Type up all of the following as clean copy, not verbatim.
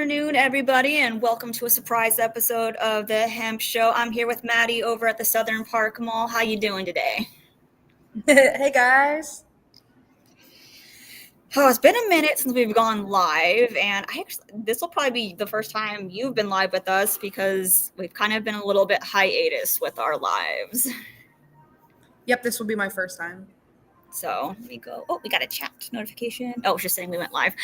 afternoon, everybody, and welcome to a surprise episode of the Hemp Show. I'm here with Maddie over at the Southern Park Mall. How you doing today? Hey guys. Oh, it's been a minute since we've gone live, and this will probably be the first time you've been live with us because we've kind of been a little bit hiatus with our lives. Yep, this will be my first time. So let me go. Oh, we got a chat notification. Oh, it's just saying we went live.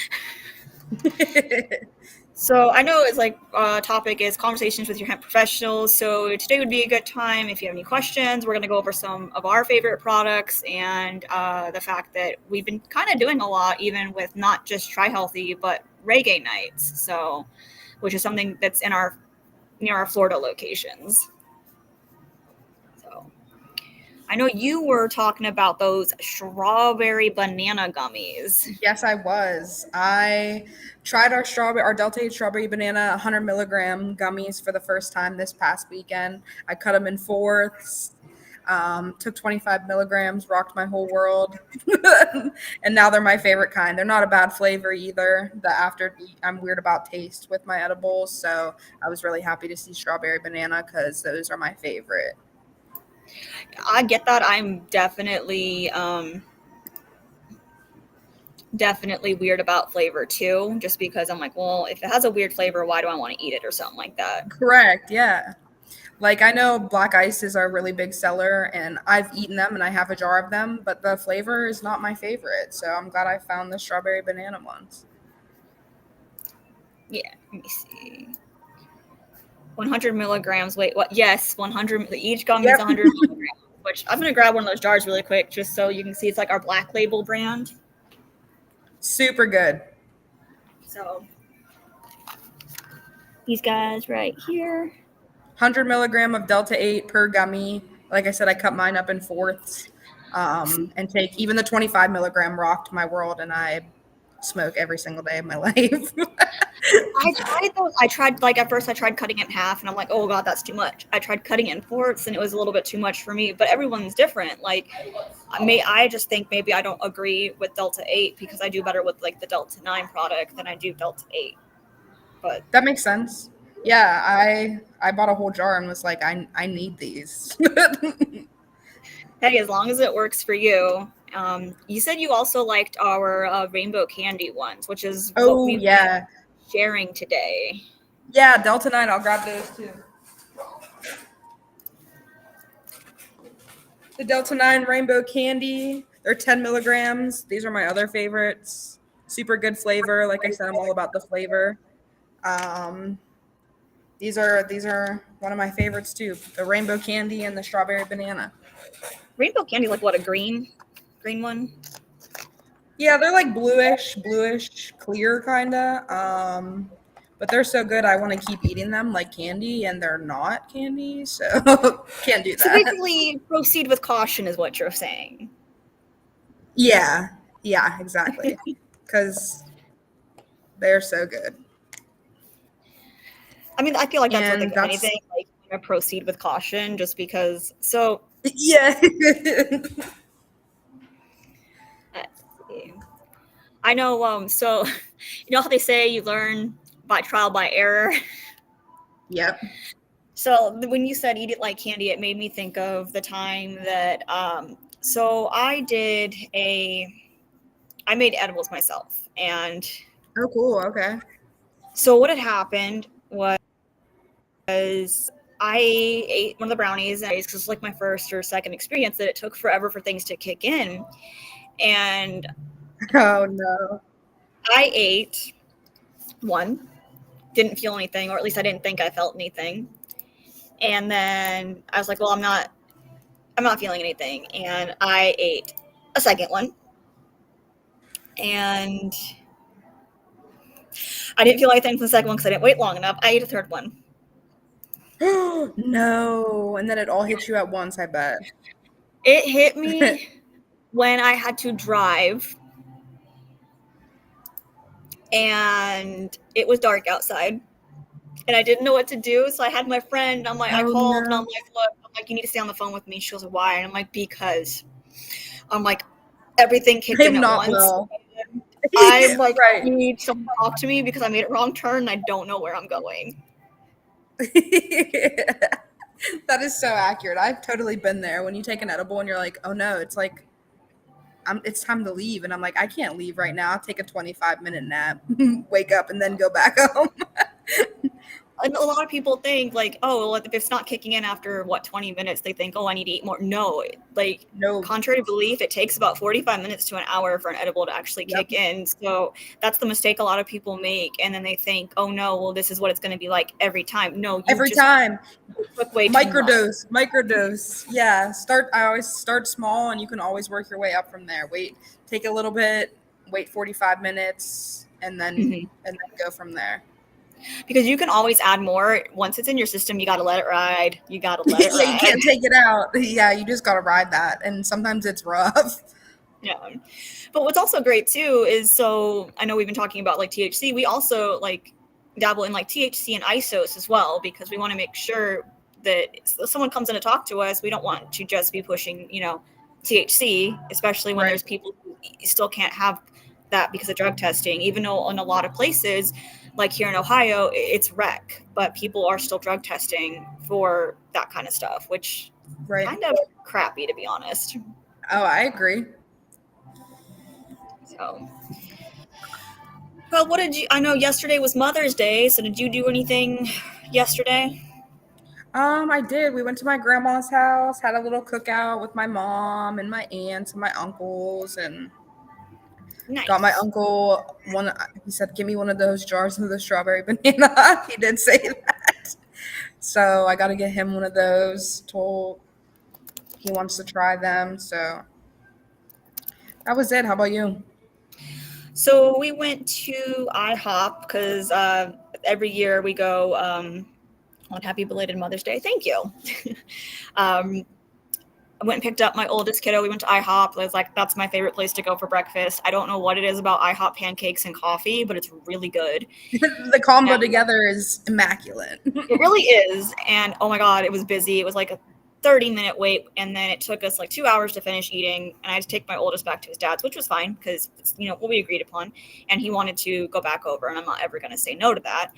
So I know it's like topic is conversations with your hemp professionals. So today would be a good time if you have any questions. We're going to go over some of our favorite products and the fact that we've been kind of doing a lot, even with not just Try Healthy, but reggae nights. So, which is something that's in near our Florida locations. So I know you were talking about those strawberry banana gummies. Yes, I was. I tried our Delta 8 strawberry banana 100 milligram gummies for the first time this past weekend. I cut them in fourths, took 25 milligrams, rocked my whole world. And now they're my favorite kind. They're not a bad flavor either. I'm weird about taste with my edibles, so I was really happy to see strawberry banana because those are my favorite. I get that. I'm definitely weird about flavor too, just because I'm like, well, if it has a weird flavor, why do I want to eat it or something like that? Correct, yeah. Like I know black ices are a really big seller and I've eaten them and I have a jar of them, but the flavor is not my favorite. So I'm glad I found the strawberry banana ones. Yeah, let me see. 100 milligrams. Wait, what? Yes, 100. Each gummy is 100 milligrams. Which I'm gonna grab one of those jars really quick, just so you can see. It's like our Black Label brand. Super good. So these guys right here. 100 milligram of Delta 8 per gummy. Like I said, I cut mine up in fourths, and take even the 25 milligram rocked my world, and I smoke every single day of my life. I tried like at first I tried cutting it in half and I'm like, oh god, that's too much. I tried cutting it in fourths and it was a little bit too much for me, but everyone's different. Like I just think maybe I don't agree with Delta 8 because I do better with like the Delta 9 product than I do Delta 8. But that makes sense. Yeah, I bought a whole jar and was like, I need these. hey, as long as it works for you. You said you also liked our rainbow candy ones, which is what we've been sharing today. Yeah, Delta 9, I'll grab those too. The Delta 9 rainbow candy, they're 10 milligrams. These are my other favorites. Super good flavor. Like I said, I'm all about the flavor. These are one of my favorites too. The rainbow candy and the strawberry banana. Rainbow candy, like what, a green one? Yeah, they're like bluish, clear kind of. But they're so good, I want to keep eating them like candy, and they're not candy, so can't do that. So basically, proceed with caution is what you're saying. Yeah, exactly. Because they're so good. I mean, I feel like that's with anything, like proceed with caution, just because. So yeah. Let's see. I know. So you know how they say you learn by trial by error. Yep. So when you said eat it like candy, it made me think of the time that. So I made edibles myself, and. Oh, cool. Okay. So what had happened was I ate one of the brownies because it's like my first or second experience that it took forever for things to kick in. And oh no. I ate one, didn't feel anything, or at least I didn't think I felt anything. And then I was like, well, I'm not feeling anything. And I ate a second one. And I didn't feel anything from the second one because I didn't wait long enough. I ate a third one. No. And then it all hit you at once, I bet. It hit me when I had to drive and it was dark outside and I didn't know what to do. So I had my friend, I called and I'm like, look, you need to stay on the phone with me. She goes, why? And I'm like, because I'm like, everything kicked in at once. Well. I'm like, I Right. need someone to talk to me because I made a wrong turn and I don't know where I'm going. That is so accurate. I've totally been there when you take an edible and you're like, oh no, it's like it's time to leave, and I'm like, I can't leave right now. I'll take a 25-minute nap, wake up, and then go back home. And a lot of people think like, oh, well, if it's not kicking in after what 20 minutes, they think, oh, I need to eat more. No, like No. contrary to belief, it takes about 45 minutes to an hour for an edible to actually Yep. kick in. So that's the mistake a lot of people make, and then they think, oh no, well, this is what it's going to be like every time. No, you Every just time. took way too much. Microdose. Yeah. I always start small, and you can always work your way up from there. Take a little bit, wait 45 minutes, and then Mhm. go from there. Because you can always add more. Once it's in your system, you got to let it ride. You got to let it Yeah, you ride. can't take it out. Yeah, you just gotta ride that, and sometimes it's rough. Yeah. But what's also great too is, so I know we've been talking about like THC. We also like dabble in like THC and isos as well, because we want to make sure that if someone comes in to talk to us, we don't want to just be pushing, THC, especially when Right. there's people who still can't have that because of drug testing, even though in a lot of places, like here in Ohio, it's rec, but people are still drug testing for that kind of stuff, which Right. kind of crappy, to be honest. Oh, I agree. So, well, what did you? I know yesterday was Mother's Day, so did you do anything yesterday? I did. We went to my grandma's house, had a little cookout with my mom and my aunts and my uncles, and got my Nice. uncle one. He said, "Give me one of those jars of the strawberry banana." He did say that, so I got to get him one of those. Told he wants to try them, so that was it. How about you? So we went to IHOP because every year we go on Happy Belated Mother's Day. Thank you. um, I went and picked up my oldest kiddo. We went to IHOP. I was like, that's my favorite place to go for breakfast. I don't know what it is about IHOP pancakes and coffee, but it's really good. The combo And together is immaculate. it really is. And oh my God, it was busy. It was like a 30-minute wait. And then it took us like 2 hours to finish eating. And I had to take my oldest back to his dad's, which was fine because it's, what we agreed upon. And he wanted to go back over. And I'm not ever going to say no to that.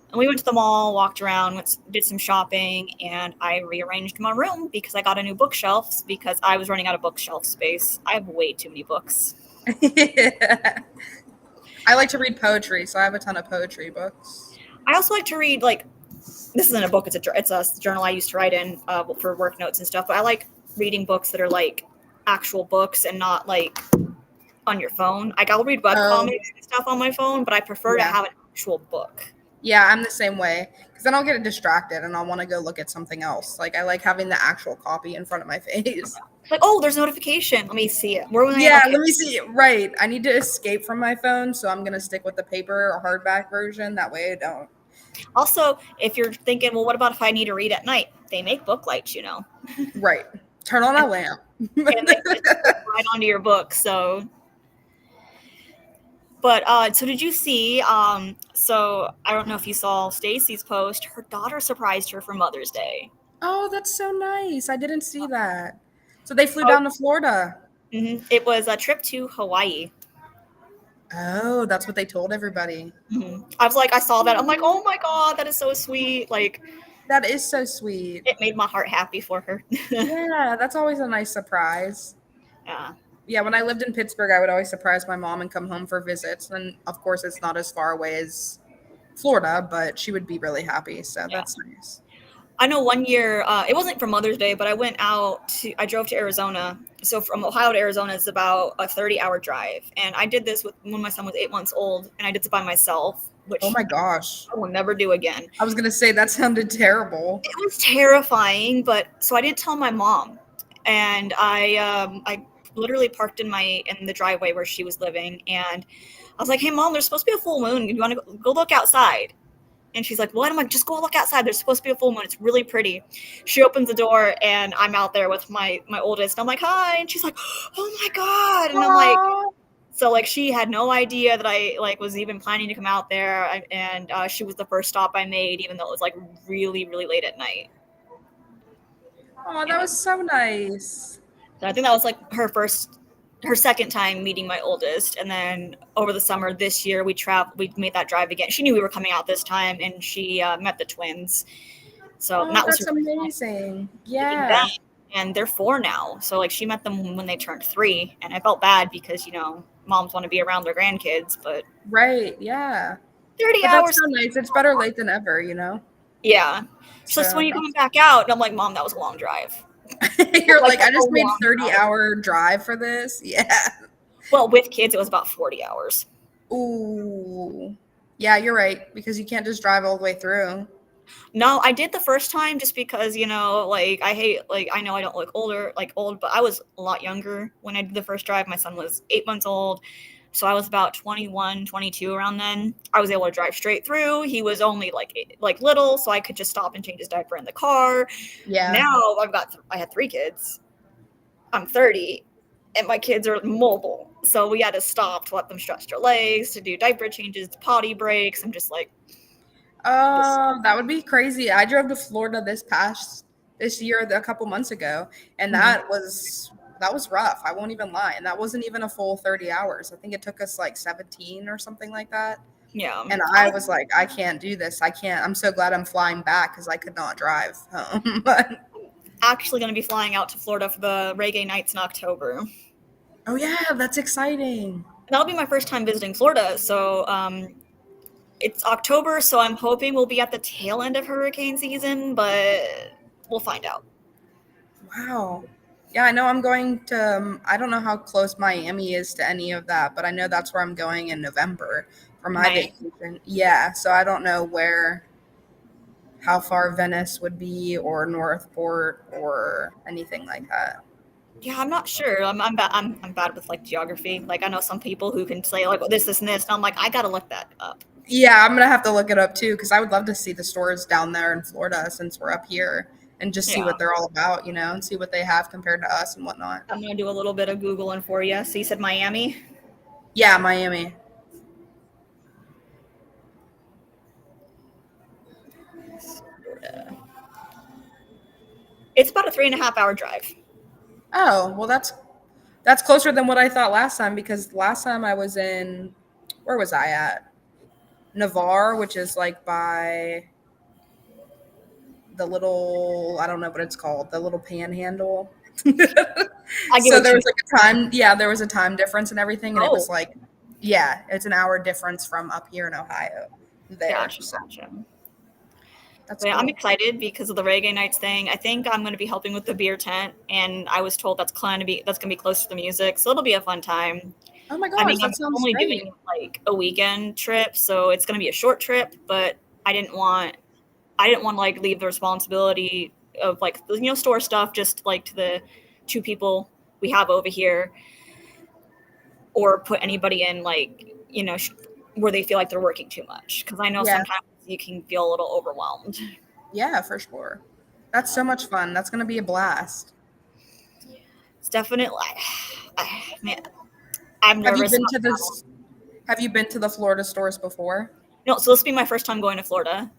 And we went to the mall, walked around, did some shopping, and I rearranged my room because I got a new bookshelf because I was running out of bookshelf space. I have way too many books. Yeah. I like to read poetry, so I have a ton of poetry books. I also like to read, like, this isn't a book, it's a journal I used to write in for work notes and stuff, but I like reading books that are like actual books and not like on your phone. Like, I'll read web Oh, comics and stuff on my phone, but I prefer to yeah. have an actual book. Yeah, I'm the same way because then I'll get distracted and I'll want to go look at something else. Like I like having the actual copy in front of my face. Like, oh, there's a notification. Let me see it. Where was I? Yeah, Okay. let me see. Right. I need to escape from my phone, so I'm going to stick with the paper or hardback version. That way I don't. Also, if you're thinking, well, what about if I need to read at night? They make book lights. Right. Turn on a And, lamp. and they just click right onto your book. So, but so did you see? So I don't know if you saw Stacy's post. Her daughter surprised her for Mother's Day. Oh, that's so nice. I didn't see that. So they flew Oh, down to Florida. it was a trip to Hawaii. Oh, that's what they told everybody. I was like, I saw that. I'm like, Aw, oh my God, that is so sweet. Like, that is so sweet. it made my heart happy for her. Yeah, that's always a nice surprise. Yeah. Yeah, when I lived in Pittsburgh, I would always surprise my mom and come home for visits. And of course, it's not as far away as Florida, but she would be really happy. So Yeah. that's nice. I know one year, it wasn't for Mother's Day, but I drove to Arizona. So from Ohio to Arizona is about a 30-hour drive. And I did this when my son was 8 months old, and I did it by myself, Oh which my gosh. I will never do again. I was going to say that sounded terrible. It was terrifying, but so I didn't tell my mom. And I literally parked in the driveway where she was living, and I was like, "Hey, mom, there's supposed to be a full moon. You want to go look outside?" And she's like, "What?" I'm like, "Just go look outside. There's supposed to be a full moon. It's really pretty." She opens the door, and I'm out there with my oldest. I'm like, "Hi," and she's like, "Oh my God!" And I'm like, Aww. so like she had no idea that I like was even planning to come out there, and she was the first stop I made, even though it was like really really late at night. Oh, that was And so nice. so I think that was like her first her second time meeting my oldest, and then over the summer this year we made that drive again. She knew we were coming out this time, and she met the twins. So and Oh, that was her that's first time amazing. meeting them, Yeah. and they're 4 now. So like she met them when they turned 3, and I felt bad because moms want to be around their grandkids, but Right. Yeah. 30 But that's hours. so nice. It's better late than ever, you know? Yeah. She's like, so So when are you coming that's back out? And I'm like, Mom, that was a long drive. you're Like like, I a just made long drive. 30-hour drive for this. Yeah. Well, with kids, it was about 40 hours. Ooh. Yeah, you're right. Because you can't just drive all the way through. No, I did the first time just because, like I hate, like I know I don't look old, but I was a lot younger when I did the first drive. My son was 8 months old. So I was about 21, 22 around then. I was able to drive straight through. He was only like little, so I could just stop and change his diaper in the car. Yeah. Now I had 3 kids. I'm 30 and my kids are mobile. So we had to stop to let them stretch their legs, to do diaper changes, potty breaks. I'm just like, this. That would be crazy. I drove to Florida this year a couple months ago, and Mhm. that was rough. I won't even lie. And that wasn't even a full 30 hours. I think it took us like 17 or something like that. Yeah. And I was like, I can't do this. I can't. I'm so glad I'm flying back because I could not drive home. But Actually going to be flying out to Florida for the reggae nights in October. oh yeah, that's exciting. That'll be my first time visiting Florida. So it's October, so I'm hoping we'll be at the tail end of hurricane season, but we'll find out. Wow. Yeah, I know I'm going to. I don't know how close Miami is to any of that, but I know that's where I'm going in November for my My vacation. Yeah, so I don't know how far Venice would be, or Northport, or anything like that. Yeah, I'm not sure. I'm bad with like geography. Like I know some people who can say like this, and this, and I'm like I gotta look that up. Yeah, I'm gonna have to look it up too because I would love to see the stores down there in Florida since we're up here and just see Yeah, what they're all about, and see what they have compared to us and whatnot. I'm gonna do a little bit of googling for you. So you said Miami. Yeah, Miami. Florida. It's about a 3.5 hour drive. Oh, well, that's closer than what I thought last time because last time I was in, where was I at? Navarre, which is like by the little, I don't know what it's called, the little panhandle. I get So what there you was mean. like a time, yeah, there was a time difference and everything. And it was Oh, like, yeah, it's an hour difference from up here in Ohio there. gotcha, So gotcha. that's But yeah, I'm cool. excited because of the reggae nights thing. I think I'm going to be helping with the beer tent, and I was told that's going to be close to the music, so it'll be a fun time. Oh my I gosh, mean, I'm that sounds only great. doing like a weekend trip, so it's going to be a short trip. But I didn't want to like leave the responsibility of like store stuff just like to the 2 people we have over here, or put anybody in like where they feel like they're working too much. Because I know Yeah, sometimes you can feel a little overwhelmed. yeah, for sure. That's so much fun. That's going to be a blast. It's definitely, man, I'm Have you nervous been about to travel. this? Have you been to the Florida stores before? No, so this will be my first time going to Florida,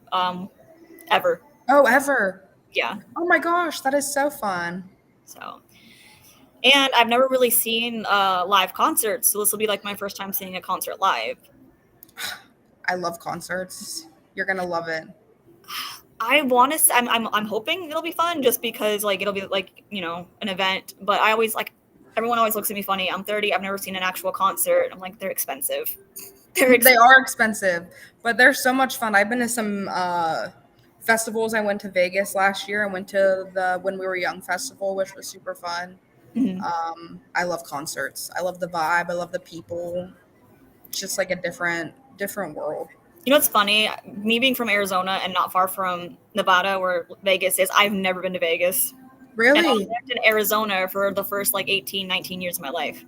ever. Oh, ever. Yeah. Oh my gosh, that is so fun. So, and I've never really seen live concerts, so this will be like my first time seeing a concert live. I love concerts. You're going to love it. I want to. I'm hoping it'll be fun, just because like it'll be like an event. But I always like everyone always looks at me funny. I'm 30. I've never seen an actual concert. I'm like they're expensive. They're They expensive. are expensive, but they're so much fun. I've been to some festivals. I went to Vegas last year and went to the When We Were Young festival, which was super fun. Mhm. I love concerts. I love the vibe. I love the people. It's just like a different world. You know what's funny? Me being from Arizona and not far from Nevada, where Vegas is, I've never been to Vegas. And I Really? lived in Arizona for the first like 18, 19 years of my life.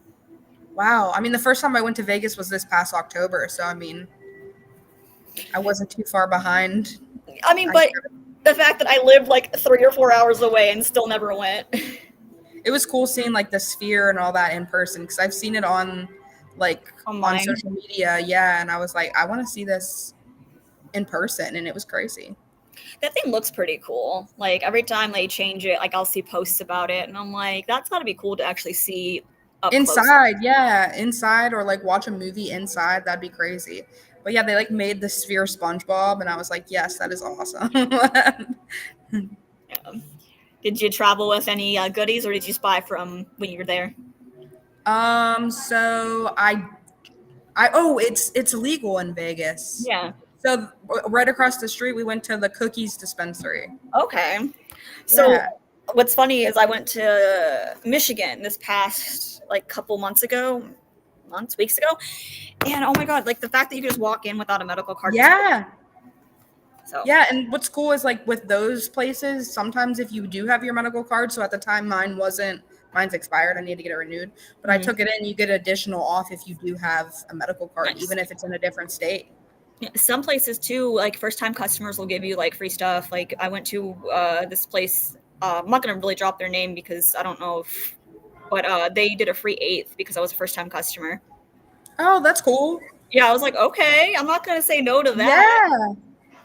Wow. I mean, the first time I went to Vegas was this past October, so I mean, I wasn't too far behind. I mean, I, but the fact that I lived like 3 or 4 hours away and still never went. it was cool seeing like the Sphere and all that in person because I've seen it like on Online. social media, yeah, and I was like, I want to see this in person, and it was crazy. That thing looks pretty cool. Like every time they change it, like I'll see posts about it, and I'm like, that's got to be cool to actually see. up close. Inside, yeah, inside or like watch a movie inside. That'd be crazy. But yeah, they like made the sphere SpongeBob, and I was like, yes, that is awesome. Yeah. Did you travel with any goodies, or did you just buy from when you were there? So oh, it's legal in Vegas. Yeah. So right across the street, we went to the cookies dispensary. Okay. So Yeah. what's funny is I went to Michigan this past like couple weeks ago, and oh my god, like the fact that you can just walk in without a medical card is crazy. Yeah. So Yeah, and what's cool is like with those places, sometimes if you do have your medical card, so at the time mine's expired, I need to get it renewed, but I mm, took it in, you get additional off if you do have a medical card, nice. even if it's in a different state. Yeah, some places too, like first time customers will give you like free stuff. Like I went to this place. I'm not gonna really drop their name because I don't know if, but they did a free eighth because I was a first time customer. Oh, that's cool. Yeah, I was like, okay, I'm not gonna say no to that. Yeah.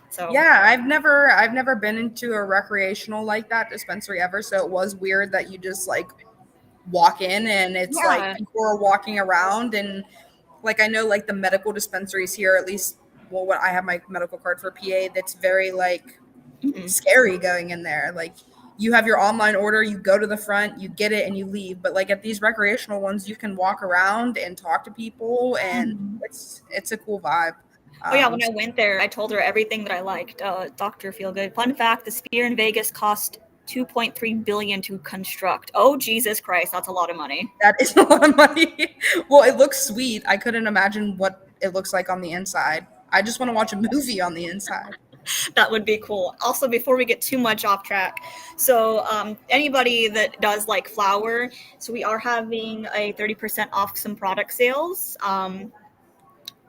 So Yeah, I've never been into a recreational like that dispensary ever, so it was weird that you just like walk in and it's like yeah. people are walking around and like I know like the medical dispensaries here at least well what I have my medical card for PA that's very like Mhm. scary going in there. Like you have your online order, you go to the front, you get it and you leave. But like at these recreational ones, you can walk around and talk to people and Mhm. it's a cool vibe. Oh yeah, when I So went there, I told her everything that I liked. Doctor Feelgood. Fun fact: the Sphere in Vegas cost 2.3 billion to construct. Oh Jesus Christ, that's a lot of money. that is a lot of money. Well, it looks sweet. I couldn't imagine what it looks like on the inside. I just want to watch a movie on the inside. That would be cool. Also, before we get too much off track, so anybody that does like flour, so we are having a 30% off some product sales.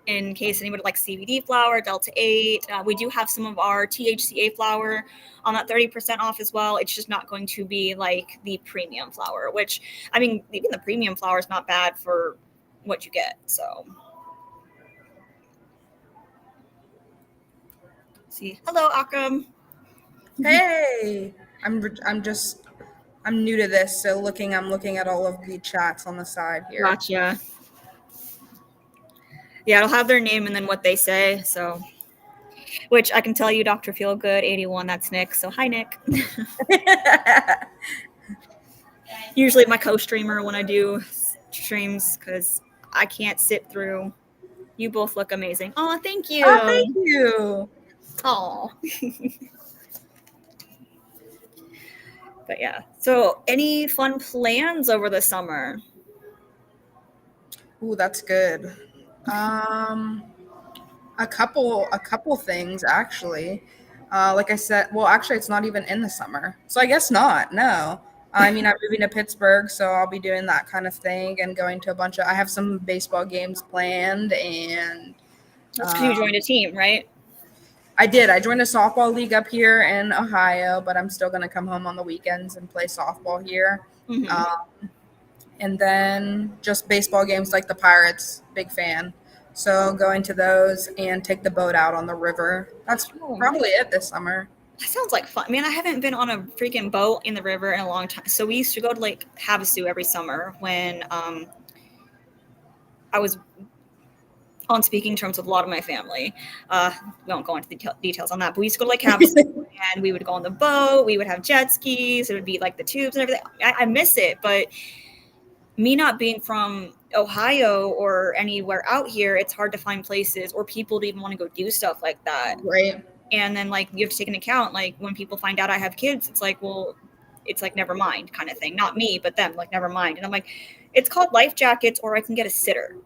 In case anybody likes CBD flour, Delta 8, we do have some of our THCA flour on that 30% off as well. It's just not going to be like the premium flour, which I mean, even the premium flour is not bad for what you get. So, see, hello, Akram. Hey, I'm new to this, so I'm looking at all of the chats on the side here. Gotcha. Yeah, it'll have their name and then what they say. So, which I can tell you, Dr. Feelgood 81, that's Nick. So, hi, Nick. Usually my co-streamer when I do streams because I can't sit through. You both look amazing. Oh, thank Oh, thank you. you. Oh, but yeah. So, any fun plans over the summer? Ooh, that's good. Um, a couple things actually. Like I said, well, actually, it's not even in the summer, so I guess not. No, I mean, I'm moving to Pittsburgh, so I'll be doing that kind of thing and going to a bunch of. I have some baseball games planned, and That's because you um, joined a team, right? I did. I joined a softball league up here in Ohio, but I'm still going to come home on the weekends and play softball here. Mm-hmm. Um, and then just baseball games like the Pirates, big fan. So going to those and take the boat out on the river. That's Oh, nice. probably it this summer. That sounds like fun. Man, I haven't been on a freaking boat in the river in a long time. So we used to go to like Havasu every summer when I was on speaking terms with a lot of my family. We won't go into the details on that, but we used to go to like Havasu and we would go on the boat. We would have jet skis. It would be like the tubes and everything. I miss it, but me not being from Ohio or anywhere out here, it's hard to find places or people to even want to go do stuff like that. Right. And then like you have to take into account like when people find out I have kids, it's like, well, it's like never mind kind of thing. Not me, but them, like never mind. And I'm like, it's called life jackets, or I can get a sitter.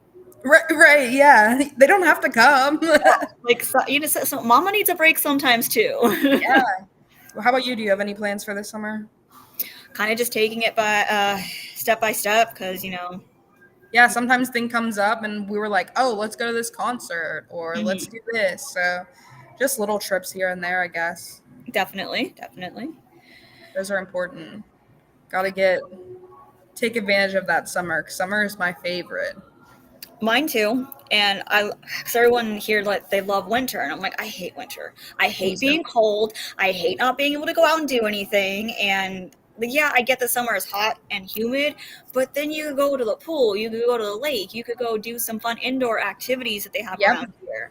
Right, right, yeah. They don't have to come. Like so, you know, so mama needs a break sometimes too. Yeah. Well, how about you? Do you have any plans for this summer? Kind of just taking it by step because you know. Yeah, sometimes thing comes up and we were like, oh, let's go to this concert or let's Mhm. do this. So just little trips here and there, I guess. Definitely, definitely. Those are important. Gotta take advantage of that summer. 'Cause summer is my favorite. Mine too. And cause everyone here like they love winter, and I'm like, I hate winter. I Me hate too. being cold. I hate not being able to go out and do anything. And yeah, I get the summer is hot and humid, but then you could go to the pool, you could go to the lake, you could go do some fun indoor activities that they have Yep. around here.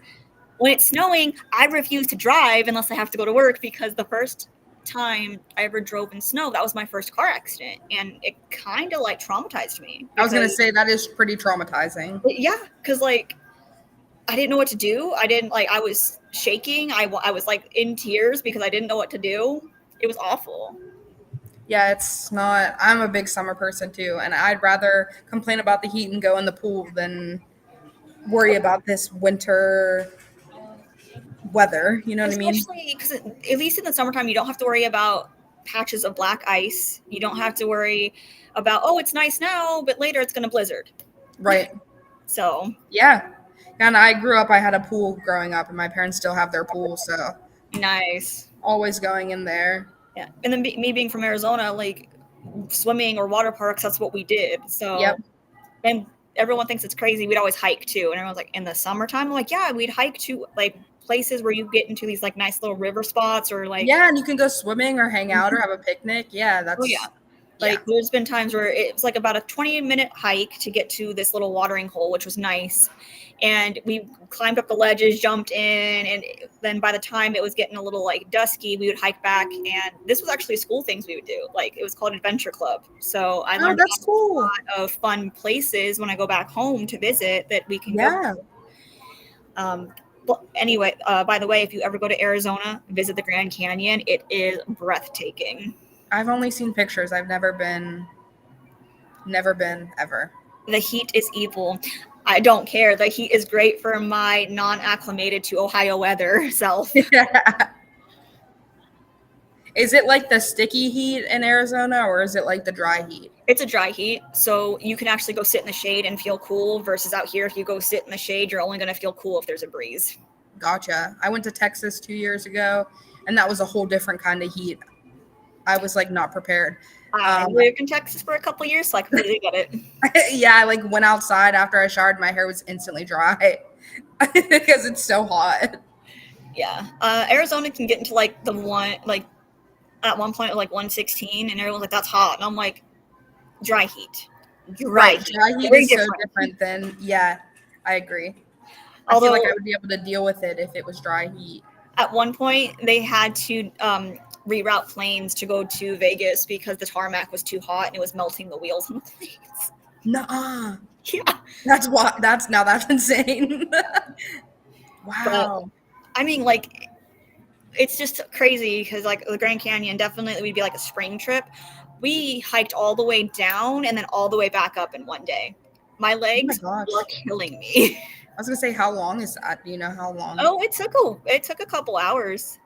When it's snowing, I refuse to drive unless I have to go to work because the first time I ever drove in snow, that was my first car accident, and it kind of like traumatized me I was gonna because say that is pretty traumatizing. yeah, because like I didn't know what to do. I didn't like I was shaking. I was like in tears because I didn't know what to do. It was awful. Yeah, it's not. I'm a big summer person too, and I'd rather complain about the heat and go in the pool than worry about this winter weather. You know what I mean? Especially because at least in the summertime, you don't have to worry about patches of black ice. You don't have to worry about, oh, it's nice now, but later it's going to blizzard. Right. So Yeah. And I grew up, I had a pool growing up, and my parents still have their pool, so nice. always going in there. Yeah. And then me being from Arizona, like swimming or water parks, that's what we did. So, Yep. and everyone thinks it's crazy. We'd always hike too. And everyone's like, in the summertime, I'm like, yeah, we'd hike to like places where you get into these like nice little river spots or like, Yeah, and you can go swimming or hang out or have a picnic. Yeah, oh yeah. that's yeah. Like there's been times where it was like about a 20-minute hike to get to this little watering hole, which was nice. And we climbed up the ledges, jumped in, and then by the time it was getting a little like dusky, we would hike back. And this was actually school things we would do. Like it was called Adventure Club. So I Oh, learned that's cool. a lot of fun places when I go back home to visit that we can go. Yeah. But anyway, by the way, if you ever go to Arizona, visit the Grand Canyon. It is breathtaking. I've only seen pictures. I've never been ever. The heat is evil. I don't care. The heat is great for my non acclimated to Ohio weather self. Yeah. Is it like the sticky heat in Arizona or is it like the dry heat? It's a dry heat, so you can actually go sit in the shade and feel cool, versus out here, if you go sit in the shade, you're only going to feel cool if there's a breeze. Gotcha. I went to Texas 2 years ago and that was a whole different kind of heat. I was like not prepared. I Um, lived in Texas for a couple of years, so I completely get it. yeah, I like went outside after I showered. My hair was instantly dry because it's so hot. Yeah. Arizona can get into like the one, like at one point, like 116, and everyone's like, that's hot. And I'm like, dry heat. Dry Right. heat. Dry heat Very is so different. different than, yeah, I agree. I feel like I Although would be able to deal with it if it was dry heat. at one point they had to reroute planes to go to Vegas because the tarmac was too hot and it was melting the wheels on the planes. Nuh-uh. Yeah, That's insane. but Wow. I mean, like, it's just crazy because like the Grand Canyon definitely would be like a spring trip. We hiked all the way down and then all the way back up in one day. My Oh my legs were gosh. killing me. I was gonna say, how long is that? Do you know how long? Oh, it took a couple hours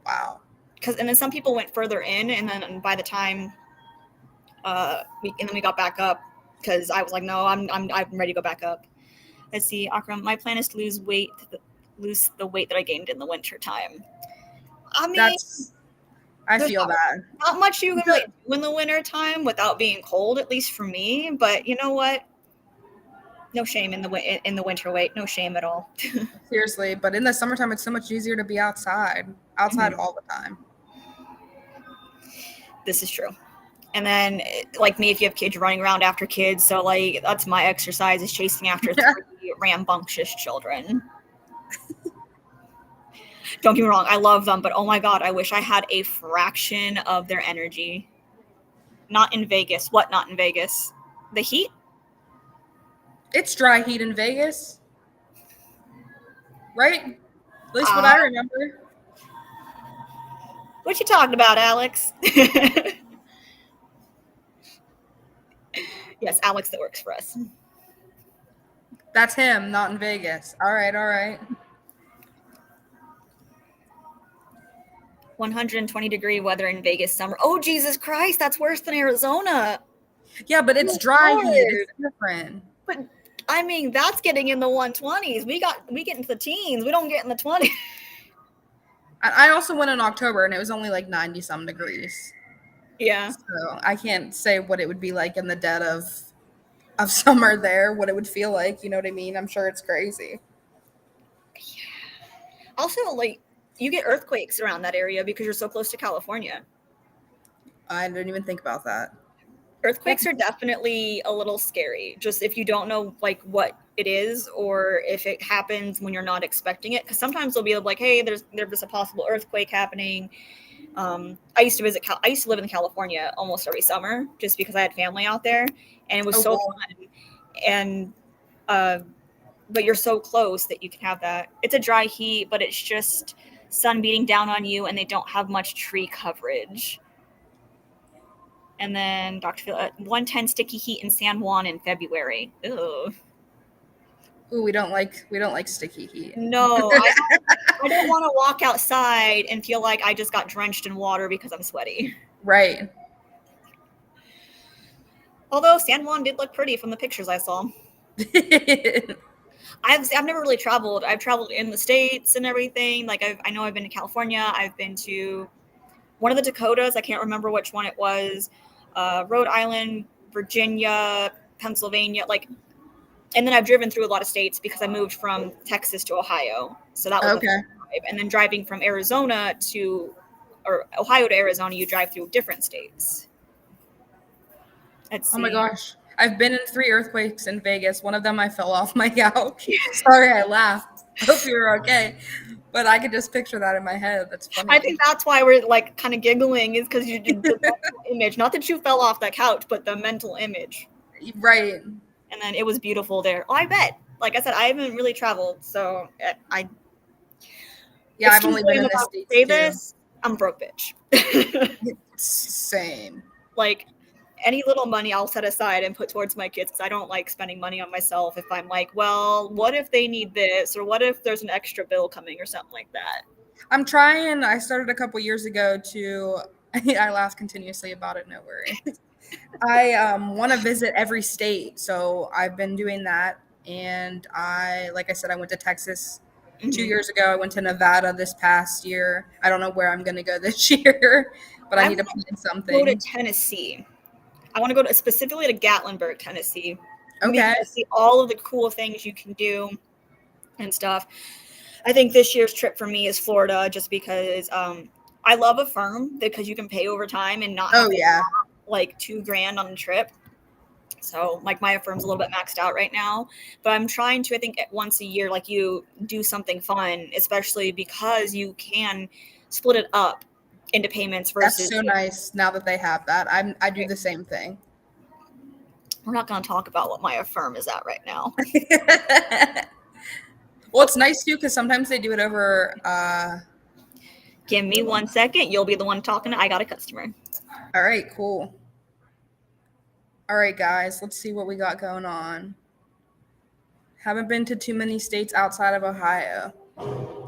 Wow. because and then some people went further in and then by the time and then we got back up because I was like, no, I'm ready to go back up. Let's see, Akram. My plan is to lose the weight that I gained in the winter time. I mean, That's I there's feel that. not much you can really do in the winter time without being cold, at least for me. But you know what? No shame in the winter weight. No shame at all. Seriously, but in the summertime it's so much easier to be outside. Outside Mhm. all the time. This is true. And then, like me, if you have kids, you're running around after kids. So, like, that's my exercise is chasing after three rambunctious children. Don't get me wrong, I love them, but oh my god, I wish I had a fraction of their energy. Not in Vegas. What not in Vegas? The heat? It's dry heat in Vegas, right? At least what Uh, I remember. what you talking about, Alex? Yes, Alex that works for us. That's him, not in Vegas. All right, all right. 120-degree weather in Vegas summer. Oh, Jesus Christ, that's worse than Arizona. Yeah, but it's Oh, dry heat. Lord. It's different. But I mean, that's getting in the 120s. We get into the teens. We don't get in the 20s. I also went in October and it was only like 90 some degrees. Yeah. So I can't say what it would be like in the dead of summer there, what it would feel like, you know what I mean? I'm sure it's crazy. Also, like, you get earthquakes around that area because you're so close to California. I didn't even think about that. Yep. Earthquakes are definitely a little scary, just if you don't know like what it is or if it happens when you're not expecting it. Because sometimes they'll be like, "Hey, there's a possible earthquake happening." I used to I used to live in California almost every summer just because I had family out there, and it was Oh, so cool. fun. And uh, but you're so close that you can have that. It's a dry heat, but it's just sun beating down on you, and they don't have much tree coverage. And then Dr. Phil, 110 sticky heat in San Juan in February. Ugh. Ooh, we don't like sticky heat. No, I don't want to walk outside and feel like I just got drenched in water because I'm sweaty. Right. Although San Juan did look pretty from the pictures I saw. I've never really traveled. I've traveled in the States and everything. Like I know I've been to California. I've been to one of the Dakotas. I can't remember which one it was. Rhode Island, Virginia, Pennsylvania. Like, and then I've driven through a lot of states because I moved from Texas to Ohio. So that was a Okay. drive. And then driving from Arizona to or Ohio to Arizona, you drive through different states. Let's Oh my see. gosh. I've been in 3 earthquakes in Vegas. One of them I fell off my couch. Sorry, I laughed. I hope you were okay. But I could just picture that in my head. That's I funny. think that's why we're like kind of giggling is because you did the mental image, not that you fell off the couch, but the mental image. Right. And then it was beautiful there. Oh, I bet. Like I said, I haven't really traveled, so I Yeah, I've excuse only been me in if the I States say too. this, I'm broke bitch. Same. Like any little money I'll set aside and put towards my kids because I don't like spending money on myself if I'm like, well, what if they need this or what if there's an extra bill coming or something like that. I'm trying. I started a couple years ago to. I laugh continuously about it. No worry. I want to visit every state, so I've been doing that. And like I said, I went to Texas two Mm-hmm. years ago. I went to Nevada this past year. I don't know where I'm going to go this year, but I I need to want plan to go to something. Tennessee. I want to go to specifically to Gatlinburg, Tennessee, Okay. because see all of the cool things you can do and stuff. I think this year's trip for me is Florida, just because I love a firm because you can pay over time and not have Oh to yeah. like $2,000 on a trip. So like my firm's a little bit maxed out right now, but I'm trying to I think once a year like you do something fun, especially because you can split it up into payments That's versus so nice now that they have that. I do the same thing. we're not going to talk about what my firm is at right now. Well, it's nice too because sometimes they do it over. Give me 1 second. You'll be the one talking. I got a customer. All right, cool. All right, guys, let's see what we got going on. Haven't been to too many states outside of Ohio.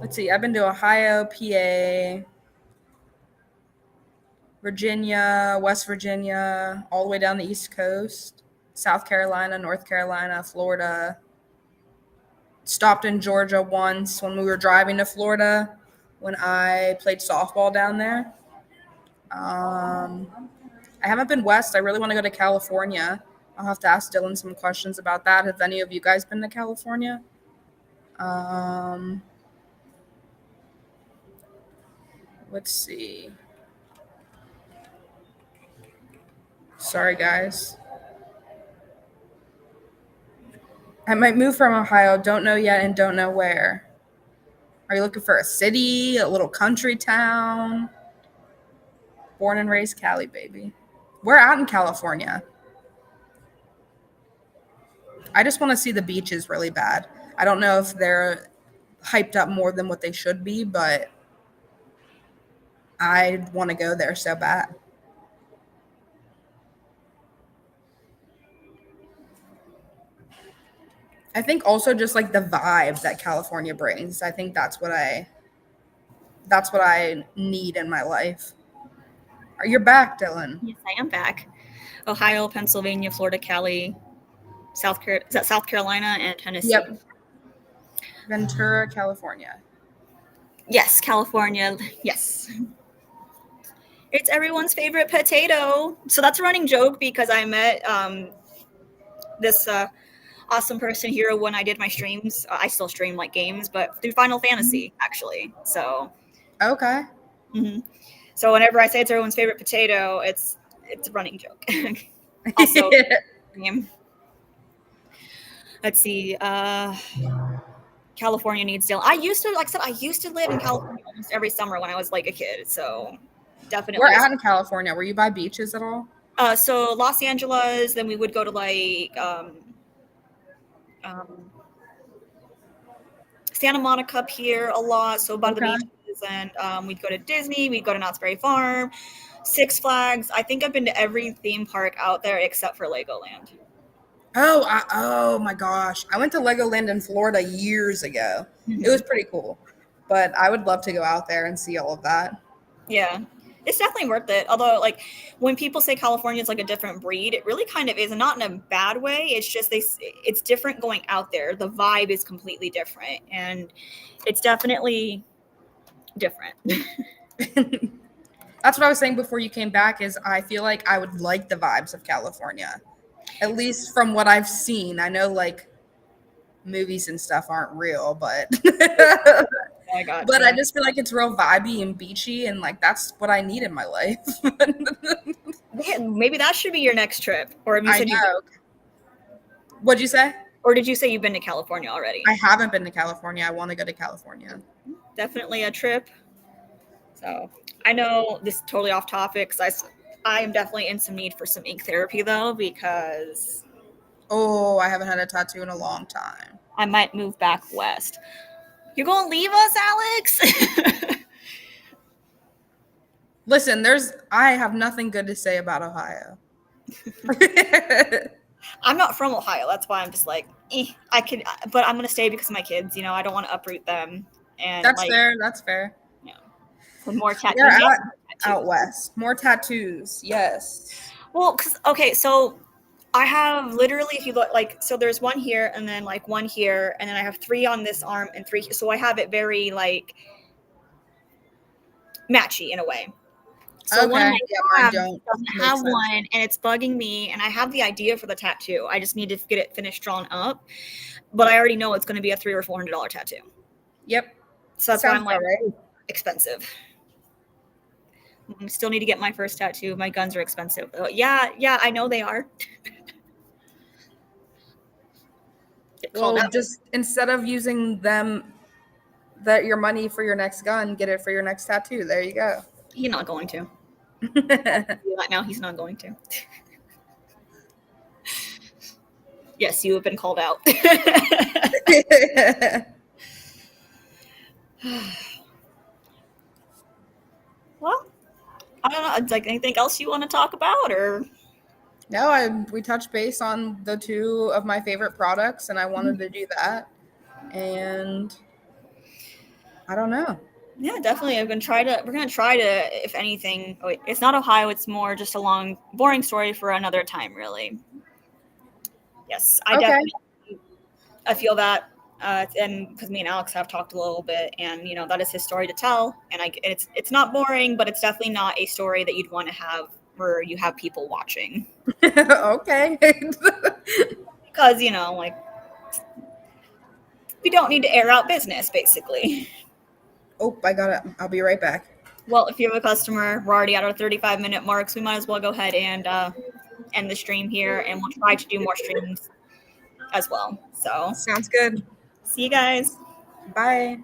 Let's see. I've been to Ohio, PA, Virginia, West Virginia, all the way down the East Coast, South Carolina, North Carolina, Florida. Stopped in Georgia once when we were driving to Florida when I played softball down there. I haven't been west. I really want to go to California. I'll have to ask Dylan some questions about that. Have any of you guys been to California? Um, let's see. Sorry, guys. I might move from Ohio. Don't know yet and don't know where. Are you looking for a city, a little country town? Born and raised Cali, baby. We're out in California. I just want to see the beaches really bad. I don't know if they're hyped up more than what they should be, but I want to go there so bad. I think also just like the vibe that California brings. I think that's what I need in my life. Are you back, Dylan? Yes, I am back. Ohio, Pennsylvania, Florida, Cali, is that South Carolina and Tennessee? Yep. Ventura, California. Yes, California. Yes. It's everyone's favorite potato. So that's a running joke because I met this awesome person here when I did my streams. I still stream like games, but through Final Fantasy actually. So Okay. mhm. So whenever I say it's everyone's favorite potato, it's a running joke. Also, let's see. California needs Dylan. I used to, like I said, I used to live in California almost every summer when I was like a kid. So We're definitely. out in California. Were you by beaches at all? So Los Angeles, then we would go to like um, Santa Monica up here a lot. So a bunch of the Okay. beaches, and we'd go to Disney. We'd go to Knott's Berry Farm, Six Flags. I think I've been to every theme park out there except for Legoland. Oh my gosh. I went to Legoland in Florida years ago. It Mm-hmm. was pretty cool. But I would love to go out there and see all of that. Yeah. It's definitely worth it. Although, like, when people say California is like a different breed, it really kind of is, and not in a bad way. It's just it's different going out there. The vibe is completely different, and it's definitely different. That's what I was saying before you came back is I feel like I would like the vibes of California. At least from what I've seen. I know like movies and stuff aren't real, but I got but I you. just feel like it's real vibey and beachy and like that's what I need in my life. Maybe that should be your next trip. Or have you I said you, know. What'd you say? or did you say you've been to California already? I haven't been to California. I want to go to California. Definitely a trip. So I know this is totally off topic because I am definitely in some need for some ink therapy though, because Oh, I haven't had a tattoo in a long time. I might move back west. You're gonna leave us, Alex? Listen, I have nothing good to say about Ohio. I'm not from Ohio. That's why I'm just like, I could, but I'm gonna stay because of my kids. You know, I don't want to uproot them. And That's like, fair. That's fair. you know, with more We're tattoos. Yeah, out, more out tattoos. west. More tattoos. Yes. Well, cause okay, so I have literally, if you look, like, so there's one here, and then like one here, and then I have three on this arm and three. So I have it very like matchy in a way. So one of Okay. my Yeah, mine tabs don't. doesn't have Makes sense. one, and it's bugging me. And I have the idea for the tattoo. I just need to get it finished drawn up. But I already know it's going to be a $300 or $400 tattoo. Yep. So that's why Sounds I'm like, about right. ooh, expensive. I still need to get my first tattoo. My guns are expensive. Yeah, I know they are. Get called Well, out. just instead of using that your money for your next gun, get it for your next tattoo. There you go. He's not going to. Right now, he's not going to. Yes, you have been called out. Well, I don't know. It's like anything else you want to talk about, or No, we touched base on the two of my favorite products, and I wanted to do that. And I don't know. yeah, definitely. We're gonna try to, if anything. Oh, wait, it's not Ohio. It's more just a long, boring story for another time. Really. Yes, I Okay. definitely. I feel that, and because me and Alex have talked a little bit, and that is his story to tell, and it's not boring, but it's definitely not a story that you'd want to have where you have people watching, Okay. because like we don't need to air out business, basically. Oh, I got it. I'll be right back. Well, if you have a customer, we're already at our 35-minute marks. We might as well go ahead and end the stream here, and we'll try to do more streams as well. So, Sounds good. see you guys. Bye.